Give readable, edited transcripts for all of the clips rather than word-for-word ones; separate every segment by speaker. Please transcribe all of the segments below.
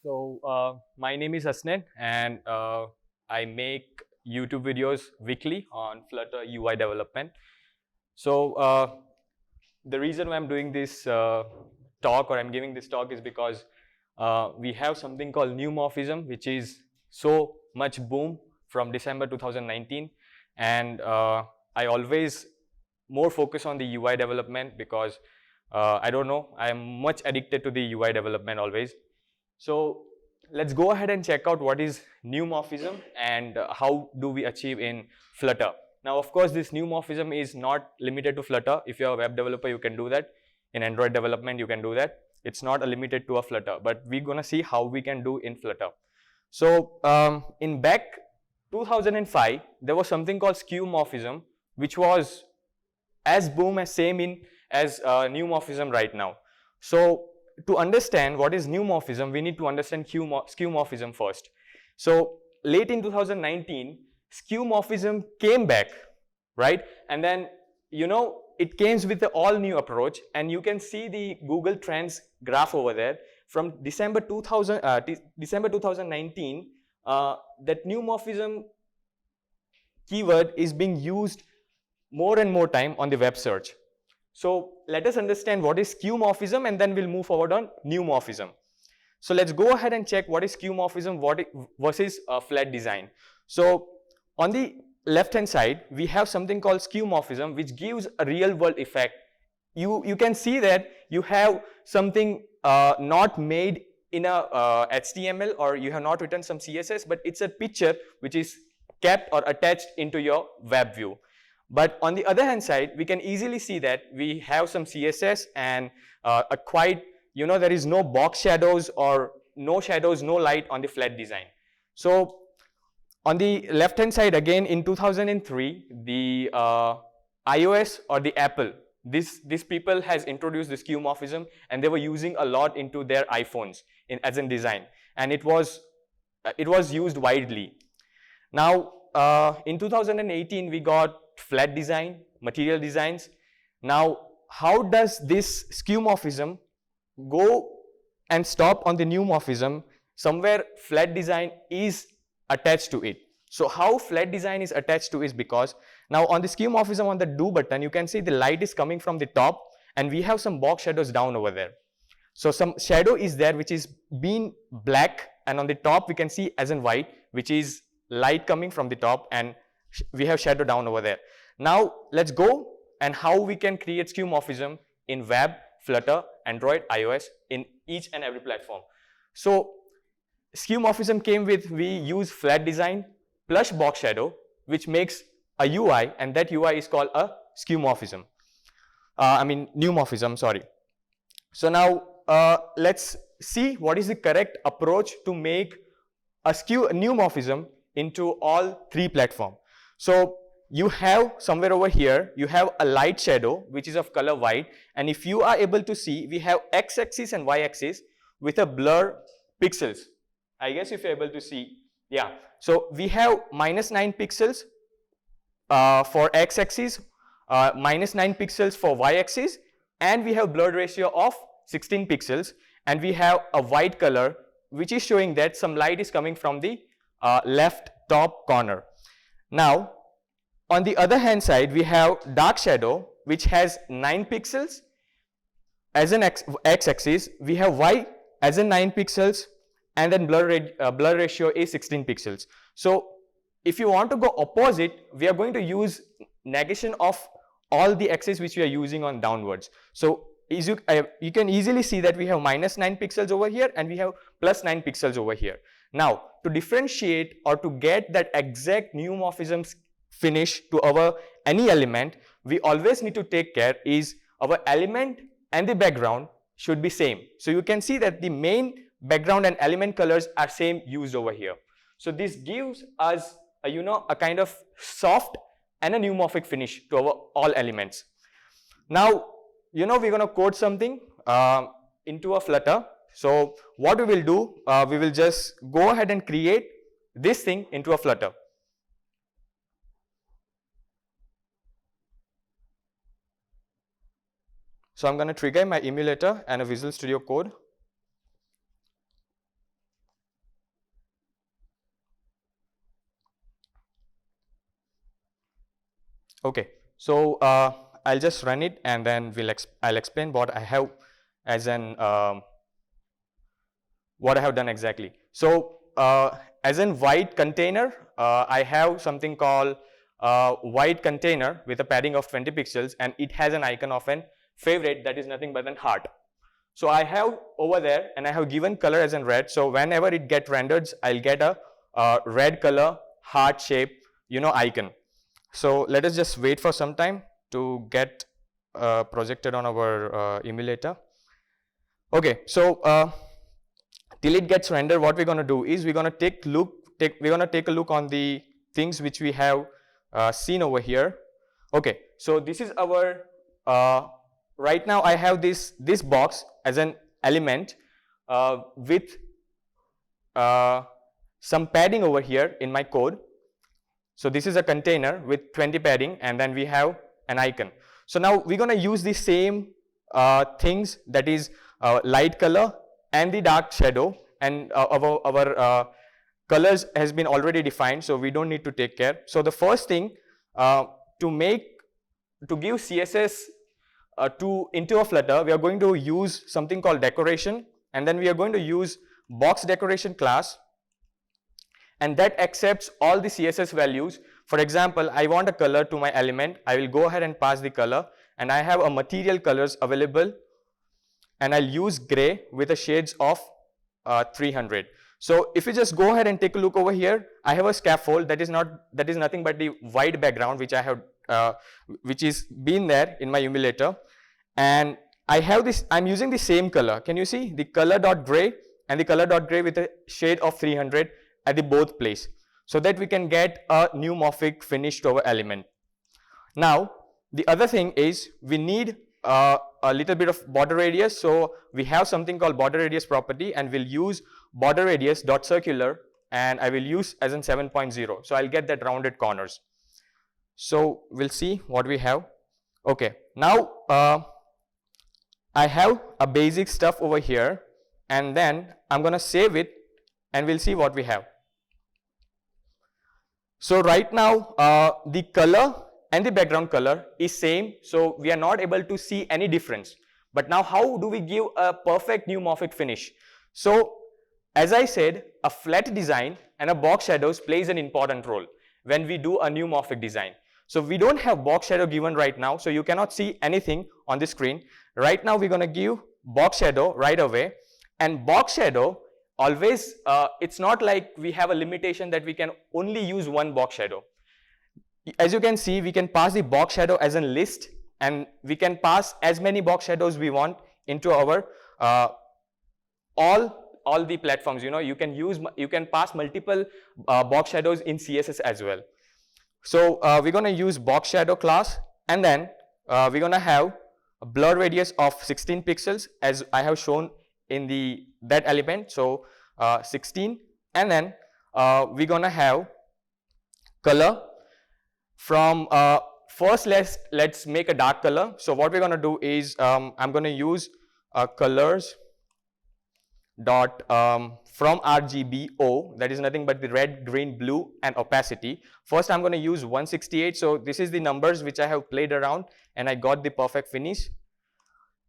Speaker 1: My name is Hasnen, and I make YouTube videos weekly on Flutter UI development. The reason why I'm doing this talk, or I'm giving this talk, is because we have something called Neumorphism, which is so much boom from December 2019, and I always more focus on the UI development because I don't know, I'm much addicted to the UI development always. So let's go ahead and check out what is neumorphism and how do we achieve in Flutter. Now, of course, this neumorphism is not limited to Flutter. If you're a web developer, you can do that. In Android development, you can do that. It's not limited to a Flutter, but we're gonna see how we can do in Flutter. So in back 2005, there was something called Skeuomorphism, which was as boom as same in as neumorphism right now. So to understand what is neumorphism, we need to understand skeuomorphism first. So late in 2019, skeuomorphism came back, right? And then, it came with an all new approach, and you can see the Google Trends graph over there. From December 2019, that neumorphism keyword is being used more and more time on the web search. So let us understand what is skeuomorphism, and then we'll move forward on neumorphism. So let's go ahead and check what is skeuomorphism versus flat design. So on the left hand side, we have something called skeuomorphism, which gives a real world effect. You can see that you have something not made in a HTML, or you have not written some CSS, but it's a picture which is kept or attached into your web view. But on the other hand side, we can easily see that we have some CSS and a quite, there is no box shadows or no shadows, no light on the flat design. So on the left hand side, again in 2003, the iOS or the Apple, these people has introduced the skeuomorphism, and they were using a lot into their iPhones as in design, and it was used widely. Now in 2018, we got flat design, material designs. Now, how does this skeuomorphism go and stop on the neumorphism? Somewhere flat design is attached to it. So how flat design is attached to is because now on the skeuomorphism, on the do button, you can see the light is coming from the top, and we have some box shadows down over there. So some shadow is there which is being black, and on the top we can see as in white, which is light coming from the top, and we have shadow down over there. Now let's go and how we can create skeuomorphism in web, Flutter, Android, iOS, in each and every platform. So skeuomorphism came with, we use flat design plus box shadow, which makes a UI, and that UI is called a skeuomorphism. Neumorphism, sorry. So now let's see what is the correct approach to make a neumorphism into all three platforms. So you have somewhere over here, you have a light shadow which is of color white, and if you are able to see, we have x-axis and y-axis with a blur pixels. I guess if you're able to see, yeah. So we have -9 pixels for x-axis, -9 pixels for y-axis, and we have blur ratio of 16 pixels, and we have a white color which is showing that some light is coming from the left top corner. Now on the other hand side, we have dark shadow which has 9 pixels as an x-axis, we have y as in 9 pixels, and then blur ratio is 16 pixels. So if you want to go opposite, we are going to use negation of all the axes which we are using on downwards. So you can easily see that we have -9 pixels over here, and we have +9 pixels over here. Now to differentiate or to get that exact neumorphism finish to our any element, we always need to take care is our element and the background should be same. So you can see that the main background and element colors are same used over here. So this gives us a kind of soft and a neumorphic finish to our all elements. Now we're going to code something into a Flutter. So what we will do, we will just go ahead and create this thing into a Flutter. So I'm going to trigger my emulator and a Visual Studio Code. Okay, so I'll just run it and then I'll explain what I have as an what I have done exactly. So as in white container, I have something called white container with a padding of 20 pixels, and it has an icon of an favorite that is nothing but an heart. So I have over there, and I have given color as in red. So whenever it get rendered, I'll get a red color heart shape, icon. So let us just wait for some time to get projected on our emulator. Okay, so till it gets rendered, what we're going to do is we're going to take a look on the things which we have seen over here. Okay, so this is our right now I have this box as an element with some padding over here in my code. So this is a container with 20 padding, and then we have an icon. So now we're going to use the same things, that is light color and the dark shadow, and our colors has been already defined, so we don't need to take care. So the first thing to give CSS into a Flutter, we are going to use something called decoration, and then we are going to use box decoration class, and that accepts all the CSS values. For example, I want a color to my element. I will go ahead and pass the color, and I have a material colors available, and I'll use gray with a shades of 300. So if you just go ahead and take a look over here, I have a scaffold that is nothing but the white background which I have which is been there in my emulator, and I have this. I'm using the same color. Can you see the color dot gray and the color dot gray with a shade of 300 at the both place, so that we can get a neumorphic finish to our element. Now the other thing is we need a little bit of border radius, so we have something called border radius property, and we'll use border radius dot circular, and I will use as in 7.0, so I'll get that rounded corners. So we'll see what we have. Okay, now I have a basic stuff over here, and then I'm gonna save it, and we'll see what we have. So right now the color and the background color is same, so we are not able to see any difference. But now how do we give a perfect neumorphic finish? So as I said, a flat design and a box shadows plays an important role when we do a neumorphic design. So we don't have box shadow given right now, so you cannot see anything on the screen. Right now we're going to give box shadow right away, and box shadow always, it's not like we have a limitation that we can only use one box shadow. As you can see, we can pass the box shadow as a list, and we can pass as many box shadows we want into our all the platforms. You can pass multiple box shadows in CSS as well. So we're going to use box shadow class, and then we're going to have a blur radius of 16 pixels as I have shown in that element. So 16, and then we're going to have color from first let's make a dark color. So what we're going to do is I'm going to use colors dot from RGBO, that is nothing but the red, green, blue, and opacity. First I'm going to use 168, so this is the numbers which I have played around and I got the perfect finish.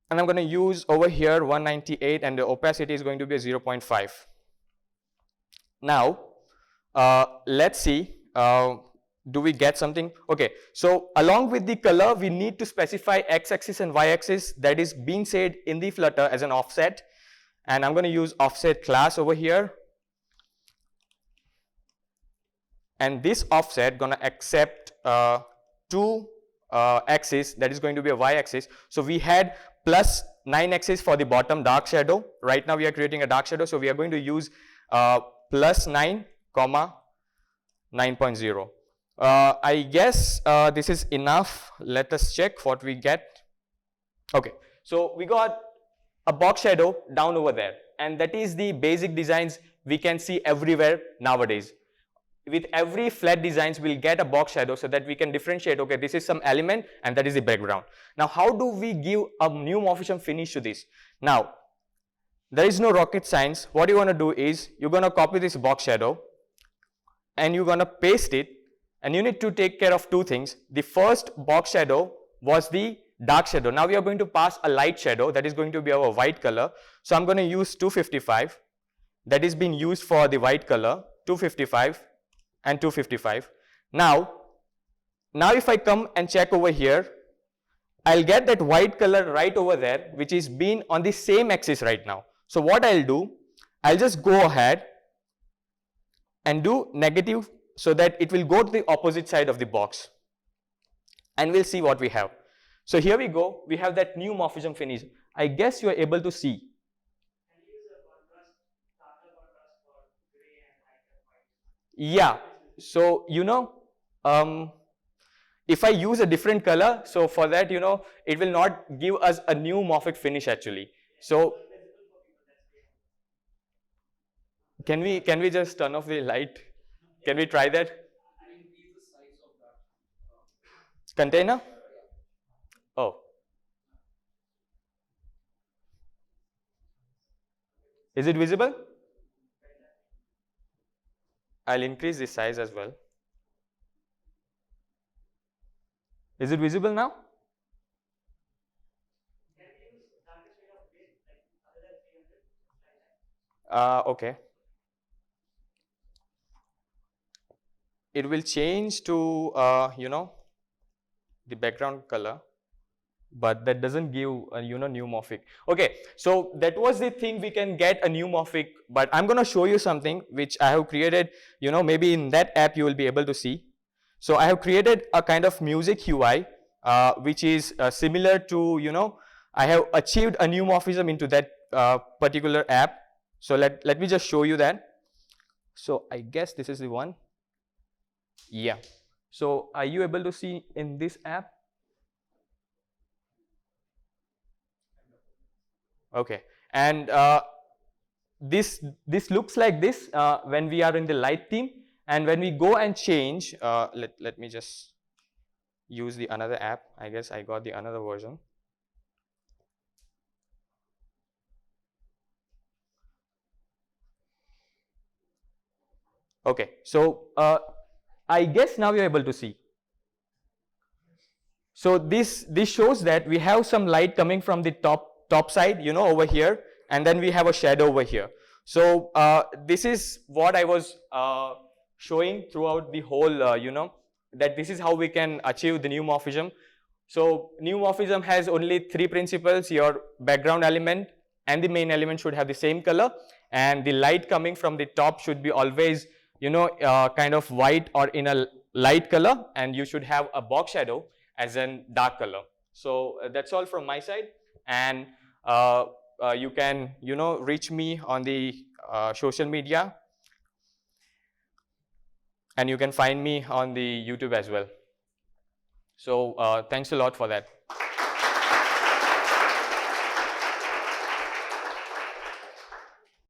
Speaker 1: And I'm going to use over here 198, and the opacity is going to be a 0.5. Now let's see, do we get something? Okay, so along with the color we need to specify x-axis and y-axis, that is being said in the Flutter as an offset, and I'm going to use offset class over here, and this offset going to accept two axis, that is going to be a y-axis. So we had plus 9 axis for the bottom dark shadow. Right now we are creating a dark shadow, so we are going to use plus 9 comma 9.0. I guess this is enough. Let us check what we get. Okay, so we got a box shadow down over there, and that is the basic designs we can see everywhere nowadays. With every flat designs we'll get a box shadow so that we can differentiate, okay, this is some element and that is the background. Now how do we give a neumorphism finish to this? Now there is no rocket science. What you want to do is you're going to copy this box shadow and you're going to paste it and you need to take care of two things. The first box shadow was the dark shadow. Now we are going to pass a light shadow that is going to be our white color. So I'm going to use 255. That is being used for the white color, 255 and 255. Now if I come and check over here, I'll get that white color right over there, which is being on the same axis right now. So what I'll do, I'll just go ahead and do negative so that it will go to the opposite side of the box. And we'll see what we have. So here we go, we have that Neumorphism finish. I guess you are able to see. Yeah, so if I use a different color, so for that, it will not give us a neumorphic finish actually. So can we just turn off the light? Can we try that? Container? Oh. Is it visible? I'll increase the size as well. Is it visible now? Okay. It will change to, the background color, but that doesn't give a, neumorphic. Okay, so that was the thing we can get a neumorphic, but I'm going to show you something which I have created, maybe in that app you will be able to see. So I have created a kind of music UI, which is similar to, I have achieved a neumorphism into that particular app. So let me just show you that. So I guess this is the one. Yeah. So are you able to see in this app? Okay. And this looks like this when we are in the light theme. And when we go and change, let me just use the another app. I guess I got the another version. Okay, so I guess now you're able to see. So this shows that we have some light coming from the top side, over here, and then we have a shadow over here. So this is what I was showing throughout the whole, that this is how we can achieve the neumorphism. So neumorphism has only three principles. Your background element and the main element should have the same color, and the light coming from the top should be always, kind of white or in a light color, and you should have a box shadow as in dark color. So that's all from my side, and you can, reach me on the social media, and you can find me on the YouTube as well. So thanks a lot for that.